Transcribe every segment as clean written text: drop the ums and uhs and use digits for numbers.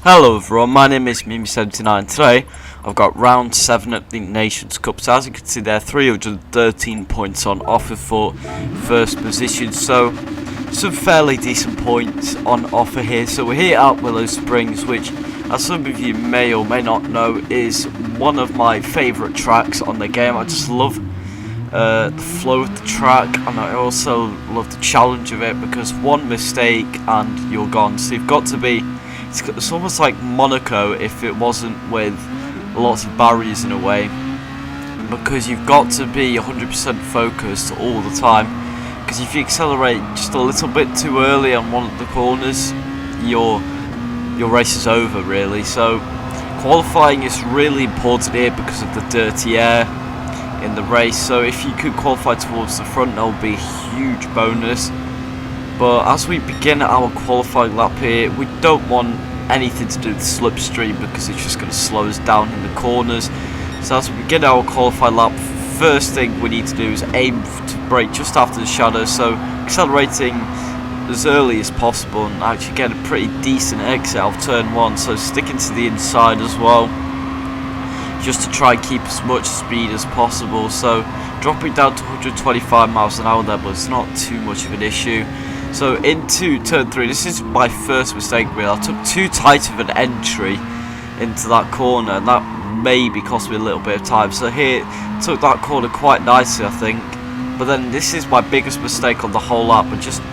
Hello everyone, my name is Mimi79. Today I've got round 7 at the Nations Cup. So as you can see there, 313 points on offer for first position. So some fairly decent points on offer here. So we're here at Willow Springs, which as some of you may or may not know is one of my favourite tracks on the game. I just love the flow of the track, and I also love the challenge of it, because one mistake and you're gone. So you've got to be, it's almost like Monaco if it wasn't with lots of barriers in a way, because you've got to be 100% focused all the time, because if you accelerate just a little bit too early on one of the corners, your race is over really. So qualifying is really important here because of the dirty air in the race. So if you could qualify towards the front, that would be a huge bonus. But as we begin our qualifying lap here, we don't want anything to do with slipstream, because it's just going to slow us down in the corners. So as we begin our qualifying lap, first thing we need to do is aim to brake just after the shadow, so accelerating as early as possible and actually get a pretty decent exit out of turn 1, so sticking to the inside as well, just to try and keep as much speed as possible. So dropping down to 125 miles an hour there, but it's not too much of an issue. So into turn 3, this is my first mistake really. I took too tight of an entry into that corner, and that maybe cost me a little bit of time. So here, took that corner quite nicely I think, but then this is my biggest mistake on the whole lap. I just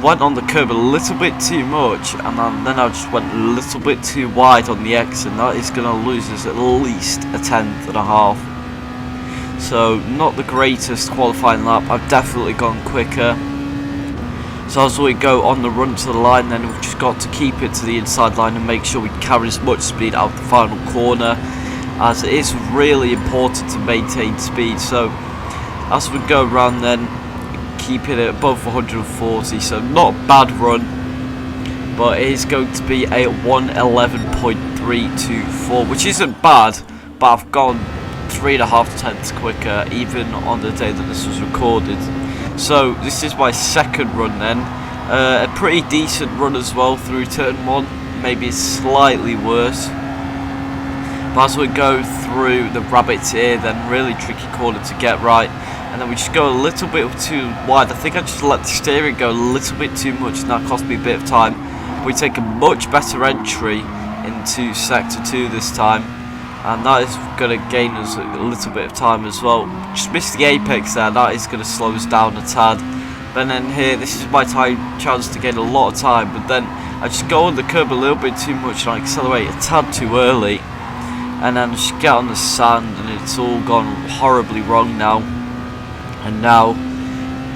went on the curb a little bit too much, and then I just went a little bit too wide on the exit, and that is going to lose us at least a tenth and a half. So not the greatest qualifying lap. I've definitely gone quicker. So as we go on the run to the line, then we've just got to keep it to the inside line and make sure we carry as much speed out of the final corner, as it is really important to maintain speed. So as we go around then, keep it at above 140, so not a bad run, but it is going to be a 111.324, which isn't bad, but I've gone 3.5 tenths quicker even on the day that this was recorded. So this is my second run then, a pretty decent run as well through turn 1, maybe slightly worse. But as we go through the rabbit's ear then, really tricky corner to get right, and then we just go a little bit too wide. I think I just let the steering go a little bit too much, and that cost me a bit of time. We take a much better entry into sector 2 this time, and that is going to gain us a little bit of time as well. Just missed the apex there, that is going to slow us down a tad. But then here, this is my chance to gain a lot of time, but then I just go on the curb a little bit too much and I accelerate a tad too early, and then just get on the sand, and it's all gone horribly wrong now. And now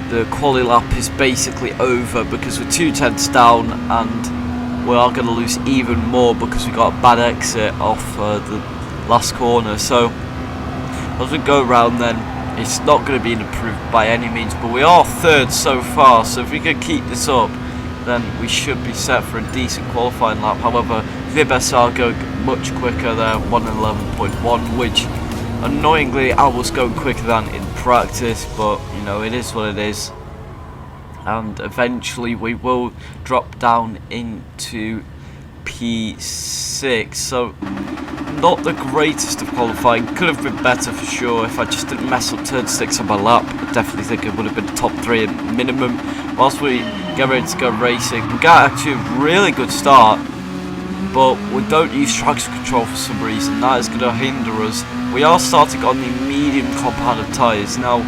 the quali lap is basically over, because we're 2 tenths down, and we are going to lose even more because we got a bad exit off the last corner. So as we go around then, it's not going to be improved by any means, but we are third so far, so if we can keep this up, then we should be set for a decent qualifying lap. However, VBSR go much quicker there, 111.1, which annoyingly I was going quicker than in practice, but you know, it is what it is. And eventually we will drop down into P6, so not the greatest of qualifying. Could have been better for sure. If I just didn't mess up turn 6 on my lap, I definitely think it would have been top 3 at minimum. Whilst we get ready to go racing, we got actually a really good start, but we don't use traction control for some reason. That is going to hinder us. We are starting on the medium compounded tyres. Now,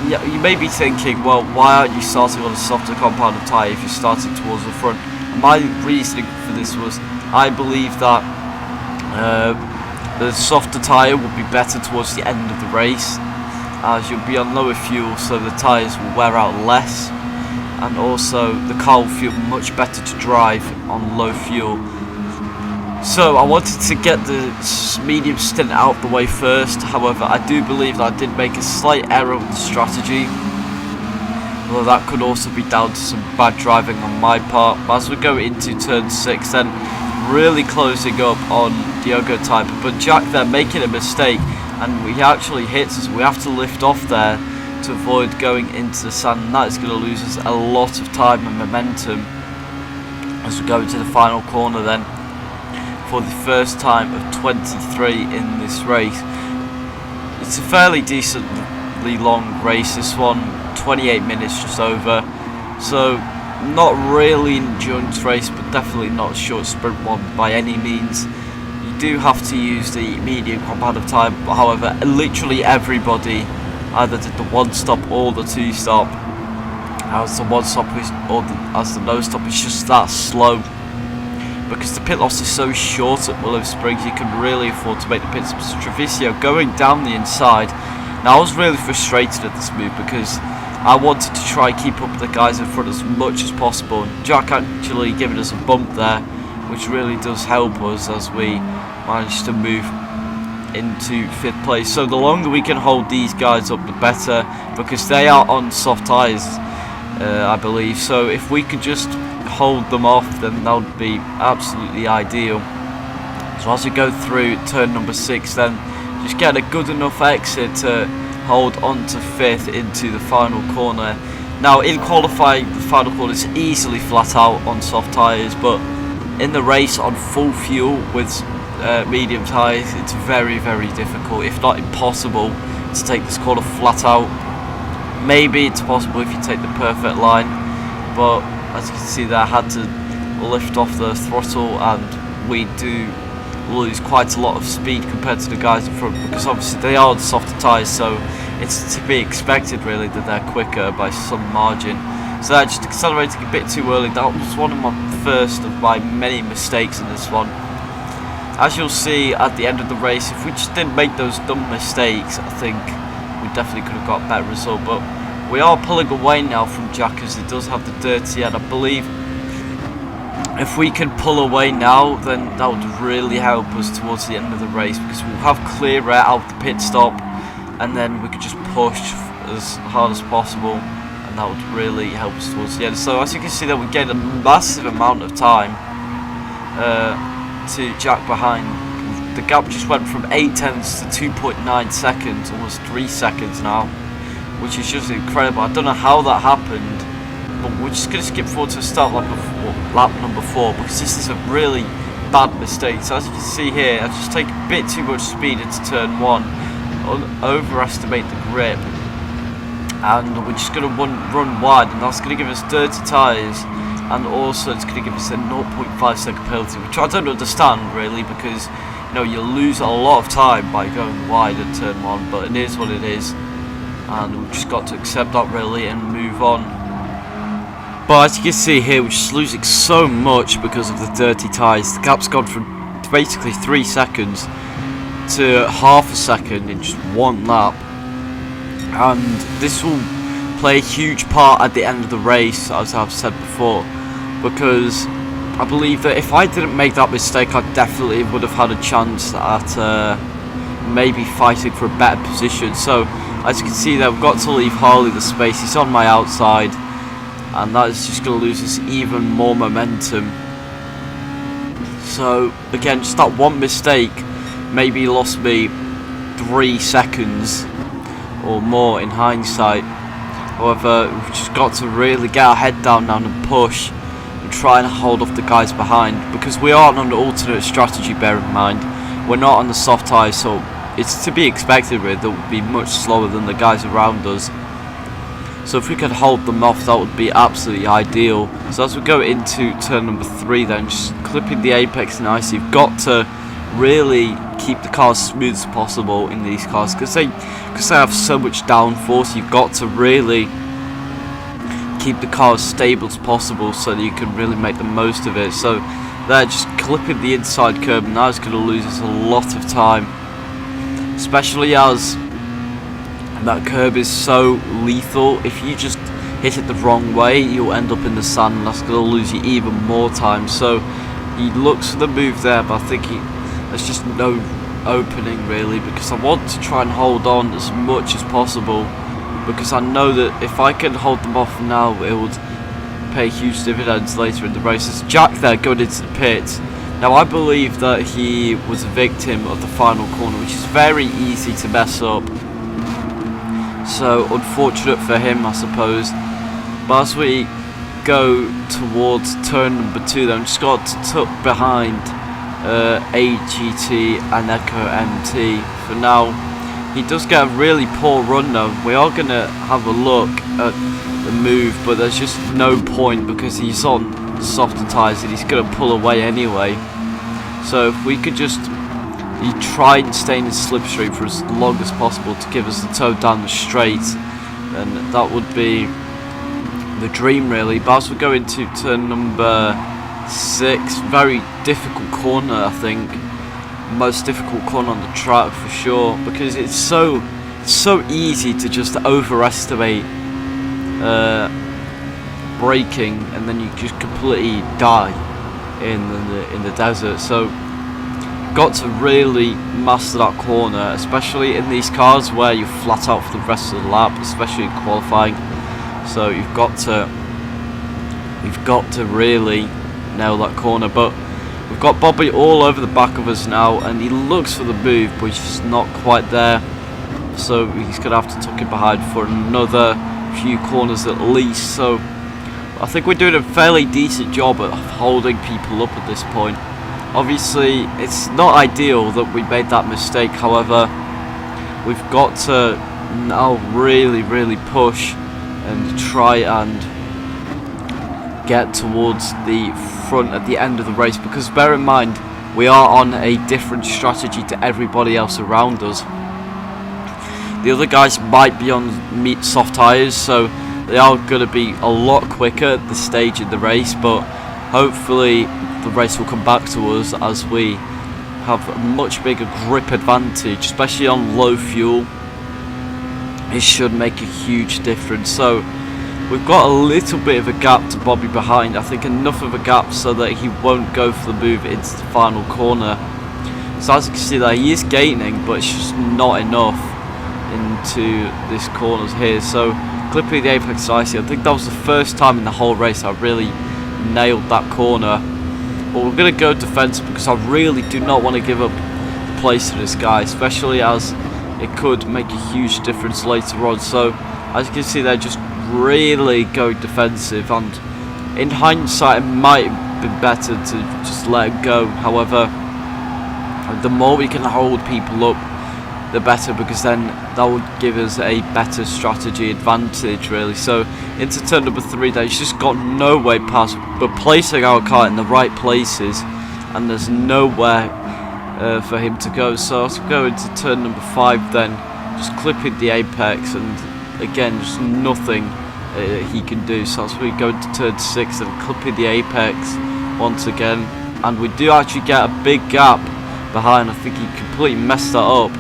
you may be thinking, well, why aren't you starting on a softer compounded tyre if you're starting towards the front? My reasoning for this was, I believe that the softer tyre will be better towards the end of the race, as you'll be on lower fuel, so the tyres will wear out less, and also the car will feel much better to drive on low fuel. So I wanted to get the medium stint out of the way first. However, I do believe that I did make a slight error with the strategy, although that could also be down to some bad driving on my part. But as we go into turn 6 then, really closing up on Diogo type, but Jack there making a mistake, and he actually hits us. We have to lift off there to avoid going into the sand, and that is going to lose us a lot of time and momentum as we go into the final corner then. for the first time of 23 in this race. It's a fairly decently long race, this one, 28 minutes just over, so not really an endurance race, but definitely not a short sprint one by any means. You do have to use the medium comparative time, however literally everybody either did the one stop or the two stop, as the one stop is, or as the no stop is just that slow. Because the pit loss is so short at Willow Springs, you can really afford to make the pit stops. Turismo going down the inside. Now I was really frustrated at this move because I wanted to try and keep up with the guys in front as much as possible, and Jack actually giving us a bump there, which really does help us as we manage to move into 5th place. So the longer we can hold these guys up, the better, because they are on soft tyres, I believe. So if we could just hold them off, then that would be absolutely ideal. So as we go through turn number 6, then just get a good enough exit to hold on to 5th into the final corner. Now in qualifying, the final corner is easily flat out on soft tyres, but in the race on full fuel with medium tyres, it's very, very difficult, if not impossible, to take this corner flat out. Maybe it's possible if you take the perfect line, but as you can see there, I had to lift off the throttle, and we do lose quite a lot of speed compared to the guys in front, because obviously they are on softer tyres, so it's to be expected really that they're quicker by some margin. So I just accelerating a bit too early. That was one of my first of my many mistakes in this one. As you'll see at the end of the race, if we just didn't make those dumb mistakes, I think we definitely could have got a better result. But we are pulling away now from Jack, as he does have the dirty, and I believe if we can pull away now, then that would really help us towards the end of the race, because we'll have clear air out the pit stop, and then we could just push as hard as possible, and that would really help us towards the end. So as you can see there, we gained a massive amount of time to Jack behind. The gap just went from 8 tenths to 2.9 seconds, almost 3 seconds now, which is just incredible. I don't know how that happened, but we're just going to skip forward to start lap number 4, because this is a really bad mistake. So as you can see here, I've just taken a bit too much speed into turn 1, overestimate the grip, and we're just going to run wide, and that's going to give us dirty tyres, and also it's going to give us a 0.5 second penalty, which I don't understand really, because you know, you lose a lot of time by going wide at turn 1, but it is what it is, and we've just got to accept that really and move on. But as you can see here, we're just losing so much because of the dirty tyres. The gap's gone from basically 3 seconds to half a second in just one lap, and this will play a huge part at the end of the race, as I've said before, because I believe that if I didn't make that mistake, I definitely would have had a chance at maybe fighting for a better position. So as you can see there, we've got to leave Harley the space. He's on my outside, and that is just going to lose us even more momentum. So again, just that one mistake maybe lost me 3 seconds or more in hindsight. However, we've just got to really get our head down now and push and try and hold off the guys behind, because we are on an alternate strategy, bear in mind. We're not on the soft tyres, so it's to be expected really that we'll be much slower than the guys around us. So if we could hold them off, that would be absolutely ideal. So as we go into turn number 3 then, just clipping the apex nice, you've got to really keep the cars smooth as possible in these cars, because they have so much downforce. You've got to really keep the car as stable as possible so that you can really make the most of it. So they're just clipping the inside curb, and that's going to lose us a lot of time, especially as that curb is so lethal. If you just hit it the wrong way, you'll end up in the sand, and that's going to lose you even more time. So he looks for the move there, but I think there's just no opening really, because I want to try and hold on as much as possible, because I know that if I can hold them off now, it would pay huge dividends later in the race. There's Jack there going into the pit. Now I believe that he was a victim of the final corner, which is very easy to mess up, so unfortunate for him I suppose. But as we go towards turn number 2 then, just got to tuck behind AGT and Echo MT. For now, he does get a really poor run though. We are going to have a look at the move, but there's just no point because he's on softer tyres and he's going to pull away anyway. So if we could just try and stay in the slipstream for as long as possible to give us the toe down the straight, then that would be the dream really. But as we go into turn number 6, very difficult corner, I think most difficult corner on the track for sure, because it's so easy to just overestimate braking and then you just completely die in the desert. So got to really master that corner, especially in these cars where you're flat out for the rest of the lap, especially in qualifying. So you've got to really nail that corner. But we've got Bobby all over the back of us now, and he looks for the move, but he's just not quite there. So he's going to have to tuck it behind for another few corners at least. So I think we're doing a fairly decent job of holding people up at this point. Obviously, it's not ideal that we made that mistake. However, we've got to now really push and try and get towards the front at the end of the race, because bear in mind we are on a different strategy to everybody else around us. The other guys might be on soft tyres, so they are going to be a lot quicker at this stage in the race, but hopefully the race will come back to us as we have a much bigger grip advantage, especially on low fuel. It should make a huge difference. So we've got a little bit of a gap to Bobby behind. I think enough of a gap so that he won't go for the move into the final corner. So as you can see there, he is gaining, but it's just not enough into this corners here. So clipping the apex nicely. I think that was the first time in the whole race I really nailed that corner. But we're going to go defensive because I really do not want to give up the place to this guy, especially as it could make a huge difference later on. So as you can see there, just really go defensive, and in hindsight it might have been better to just let it go. However, the more we can hold people up, the better, because then that would give us a better strategy advantage really. So into turn number 3 there, he's just got no way past. We're placing our car in the right places and there's nowhere for him to go. So let's go into turn number 5 then, just clipping the apex, and again just nothing he can do. So as we go into turn 6 and clipping the apex once again, and we do actually get a big gap behind. I think he completely messed that up,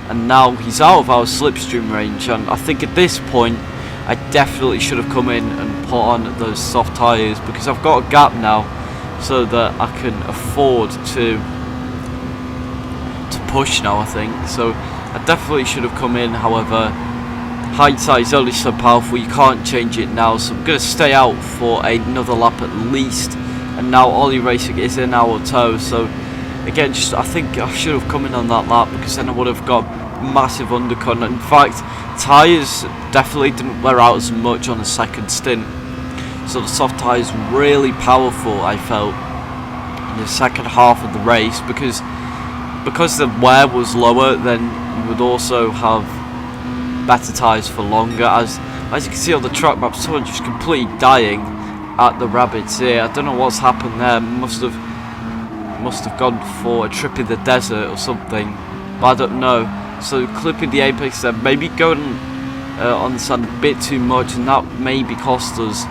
and now he's out of our slipstream range. And I think at this point I definitely should have come in and put on those soft tyres, because I've got a gap now so that I can afford to push now, I think. So I definitely should have come in. However, hindsight is only so powerful, you can't change it now. So I'm going to stay out for another lap at least, and now Ollie Racing is in our toe. So again, just I think I should have come in on that lap, because then I would have got massive undercut. In fact, tyres definitely didn't wear out as much on the second stint, so the soft tyres really powerful, I felt, in the second half of the race, because the wear was lower, then you would also have better tyres for longer. As you can see on the track map, someone just completely dying at the rabbits here. I don't know what's happened there. Must have gone for a trip in the desert or something, but I don't know. So clipping the apex there, maybe going on the sand a bit too much, and that maybe cost us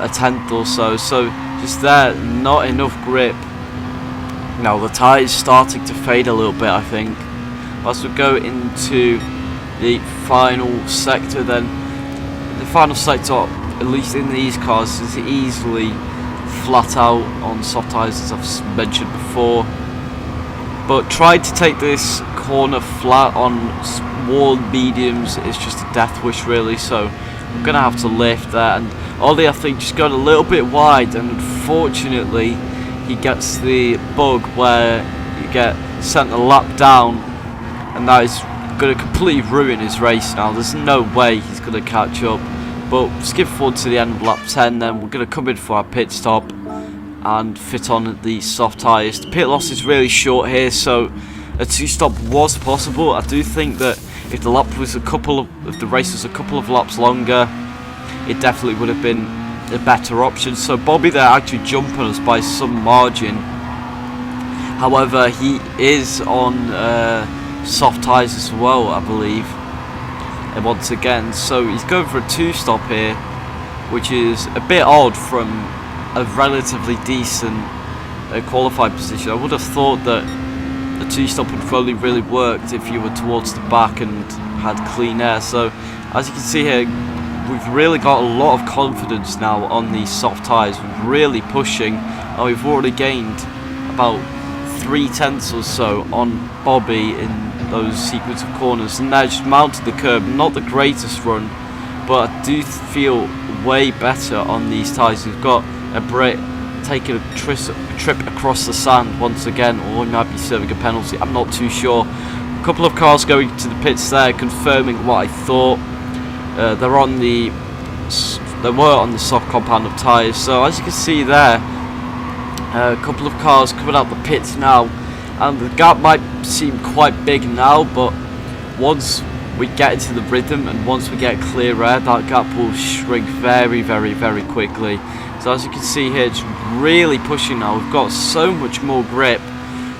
a tenth or so. So just there, not enough grip. Now the tyres starting to fade a little bit, I think. As we go into the final sector then, the final sector, at least in these cars, is easily flat out on soft tyres, as I've mentioned before. But trying to take this corner flat on worn mediums is just a death wish really. So I'm going to have to lift there, and Ollie, I think, just got a little bit wide, and unfortunately he gets the bug where you get sent a lap down, and that is going to completely ruin his race now. There's no way he's going to catch up. But skip forward to the end of lap 10 then, we're going to come in for our pit stop, and fit on the soft tyres. The pit loss is really short here, so a 2-stop was possible. I do think that if the lap was if the race was a couple of laps longer, it definitely would have been a better option. So Bobby there actually jumping us by some margin. However, he is on soft tyres as well, I believe. And once again, so he's going for a 2-stop here, which is a bit odd from a relatively decent qualified position. I would have thought that a 2-stop would have only really worked if you were towards the back and had clean air. So as you can see here, we've really got a lot of confidence now on these soft tyres. We're really pushing, and we've already gained about 3/10 or so on Bobby in those sequence of corners, and now just mounted the curb. Not the greatest run, but I do feel way better on these tyres. We've got a Brit taking a trip across the sand once again, or he might be serving a penalty, I'm not too sure. A couple of cars going to the pits there, confirming what I thought. They were on the soft compound of tyres. So as you can see there, a couple of cars coming out the pits now, and the gap might seem quite big now, but once we get into the rhythm and once we get clear air, that gap will shrink very, very, very quickly. So as you can see here, it's really pushing now. We've got so much more grip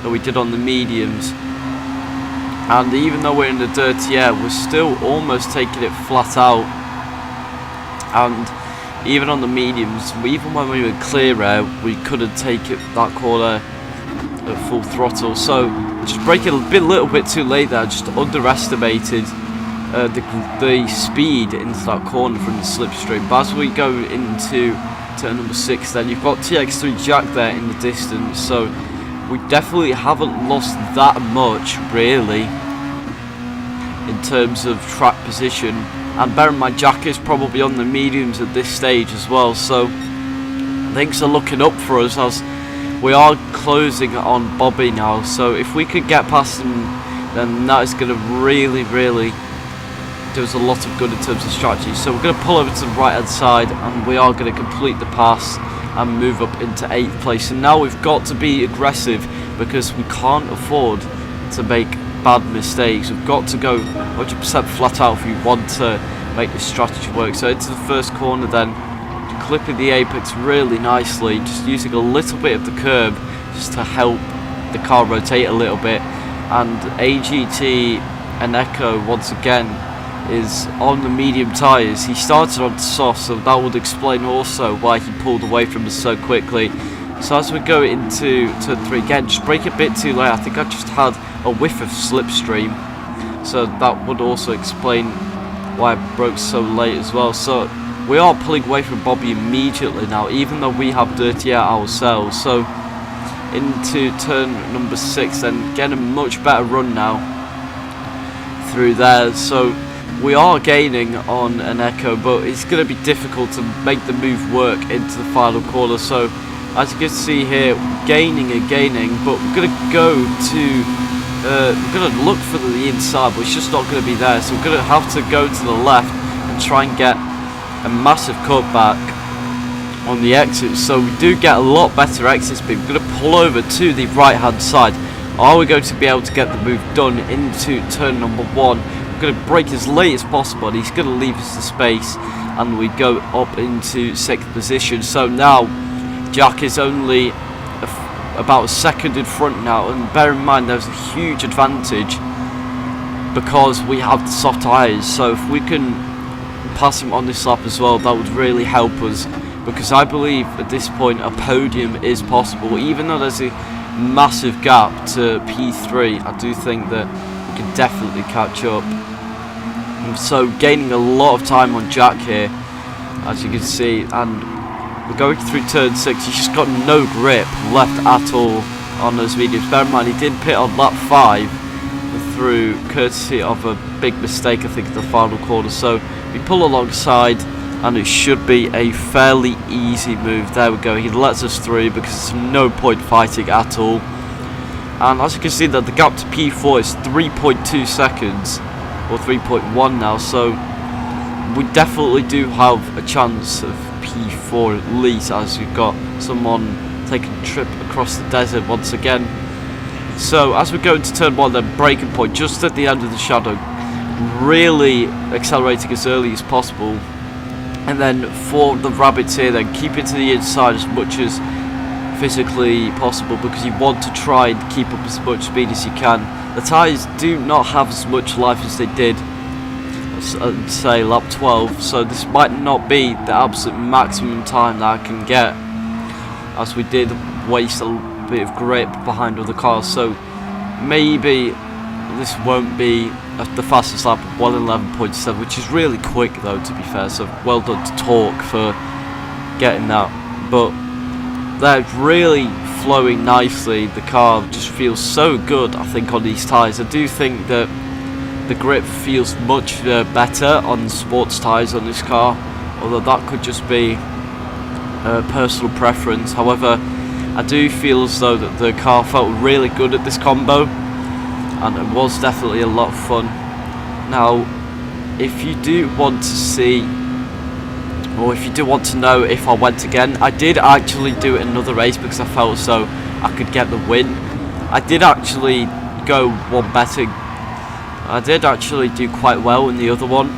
than we did on the mediums, and even though we're in the dirty air, we're still almost taking it flat out. And even on the mediums, even when we were clear air, we couldn't take that corner at full throttle. So just braking a little bit too late there. Just underestimated the speed into that corner from the slipstream. But as we go into turn number 6, then you've got TX3 Jack there in the distance. So we definitely haven't lost that much really in terms of track position. And bear in mind, Jack is probably on the mediums at this stage as well, so things are looking up for us as we are closing on Bobby now. So if we could get past him, then that is going to really, really do us a lot of good in terms of strategy. So we're going to pull over to the right hand side, and we are going to complete the pass and move up into 8th place. And now we've got to be aggressive, because we can't afford to make bad mistakes. We've got to go 100% flat out if we want to make this strategy work. So into the first corner then, clipping the apex really nicely, just using a little bit of the curb just to help the car rotate a little bit. And AGT and Echo once again is on the medium tyres. He started on soft, so that would explain also why he pulled away from us so quickly. So as we go into turn 3 again, just brake a bit too late. I think I just had a whiff of slipstream, so that would also explain why I broke so late as well. So we are pulling away from Bobby immediately now, even though we have dirty air ourselves. So into turn number 6, then getting a much better run now through there. So we are gaining on an Echo, but it's going to be difficult to make the move work into the final corner. So as you can see here, gaining and gaining, but we're going to go to we're going to look for the inside, but it's just not going to be there. So we're going to have to go to the left and try and get a massive cutback on the exit. So we do get a lot better exit speed. We're going to pull over to the right hand side. Are we going to be able to get the move done into turn number 1? We're going to brake as late as possible, and he's going to leave us the space, and we go up into 6th position. So now Jack is only about a second in front now, and bear in mind there's a huge advantage because we have the soft tyres. So if we can pass him on this lap as well, that would really help us, because I believe at this point a podium is possible. Even though there's a massive gap to P3, I do think that we can definitely catch up. So gaining a lot of time on Jack here, as you can see, and we're going through turn 6. He's just got no grip left at all on those mediums. Bear in mind, he did pit on lap 5 through courtesy of a big mistake, I think, at the final corner. So we pull alongside, and it should be a fairly easy move. There we go. He lets us through because there's no point fighting at all. And as you can see, that the gap to P4 is 3.2 seconds, or 3.1 now. So we definitely do have a chance of P4 at least, as we've got someone taking a trip across the desert once again. So as we go into turn 1, then braking point just at the end of the shadow, really accelerating as early as possible, and then for the rabbits here, then keep it to the inside as much as physically possible, because you want to try and keep up as much speed as you can. The tyres do not have as much life as they did say lap 12, so this might not be the absolute maximum time that I can get, as we did waste a bit of grip behind other cars. So maybe this won't be the fastest lap of 1:11.7, which is really quick though, to be fair, so well done to Torque for getting that. But they're really flowing nicely. The car just feels so good, I think, on these tyres. I do think that the grip feels much better on sports tyres on this car, although that could just be personal preference. However, I do feel as though that the car felt really good at this combo, and it was definitely a lot of fun. Now, if you do want to see, or if you do want to know if I went again, I did actually do another race because I felt as though I could get the win. I did actually go one betting. I did actually do quite well in the other one.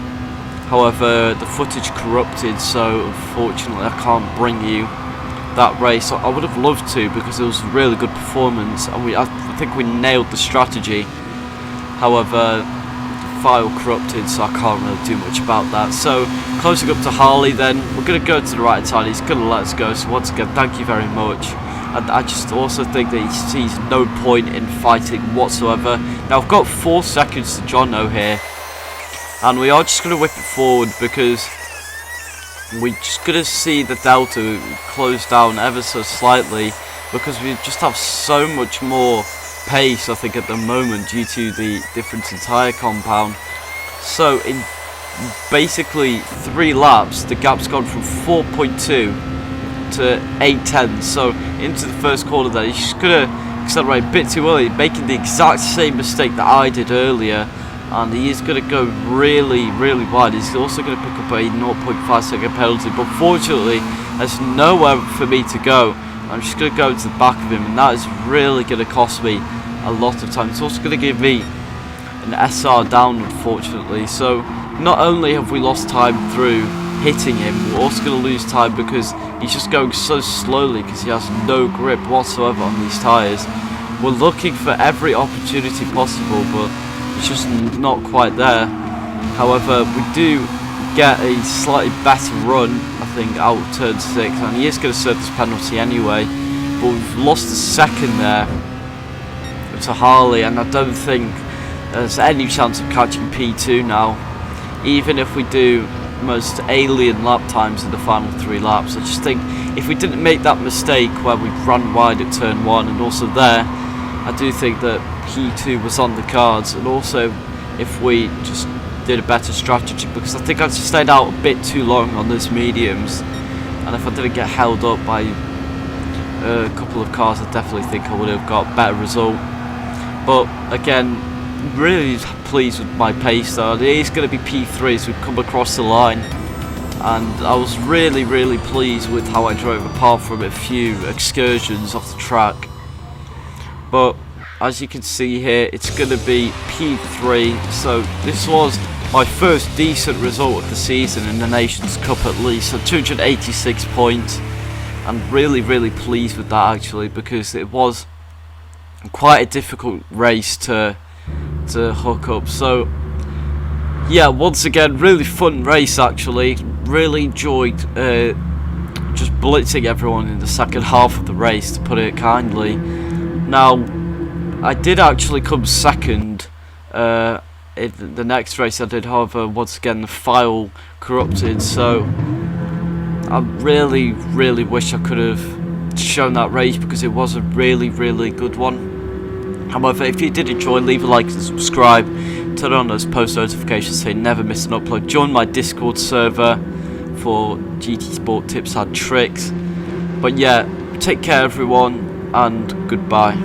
However, the footage corrupted, so unfortunately I can't bring you that race. I would have loved to, because it was a really good performance, and I think we nailed the strategy. However, the file corrupted, so I can't really do much about that. So closing up to Harley, then we're going to go to the right side. He's going to let us go, so once again, thank you very much. And I just also think that he sees no point in fighting whatsoever. Now I've got 4 seconds to Jono here, and we are just going to whip it forward, because we're just going to see the delta close down ever so slightly, because we just have so much more pace, I think, at the moment, due to the difference in tyre compound. So in basically 3 laps, the gap's gone from 4.2 to 8/10. So into the first corner there, he's just going to accelerate a bit too early, making the exact same mistake that I did earlier, and he is going to go really, really wide. He's also going to pick up a 0.5 second penalty, but fortunately there's nowhere for me to go. I'm just going to go to the back of him, and that is really going to cost me a lot of time. It's also going to give me an SR down, unfortunately. So not only have we lost time through hitting him, we're also going to lose time because he's just going so slowly, because he has no grip whatsoever on these tyres. We're looking for every opportunity possible, but it's just not quite there. However, we do get a slightly better run, I think, out of turn 6, and he is going to serve this penalty anyway, but we've lost a second there to Harley, and I don't think there's any chance of catching P2 now, even if we do most alien lap times in the final 3 laps. I just think if we didn't make that mistake where we ran wide at turn 1, and also there, I do think that P2 was on the cards. And also if we just did a better strategy, because I think I just stayed out a bit too long on those mediums, and if I didn't get held up by a couple of cars, I definitely think I would have got a better result. But again, really pleased with my pace though. It is going to be P3 as we come across the line, and I was really, really pleased with how I drove, apart from a few excursions off the track. But as you can see here, it's going to be P3, so this was my first decent result of the season in the Nations Cup at least, so 286 points. I'm really, really pleased with that actually, because it was quite a difficult race to hook up. So yeah, once again, really fun race actually. Really enjoyed just blitzing everyone in the second half of the race, to put it kindly. Now, I did actually come second in the next race I did, however, once again the file corrupted, so I really, really wish I could have shown that race, because it was a really, really good one. However, if you did enjoy, leave a like and subscribe, turn on those post notifications so you never miss an upload. Join my Discord server for GT Sport tips and tricks. But yeah, take care everyone, and goodbye.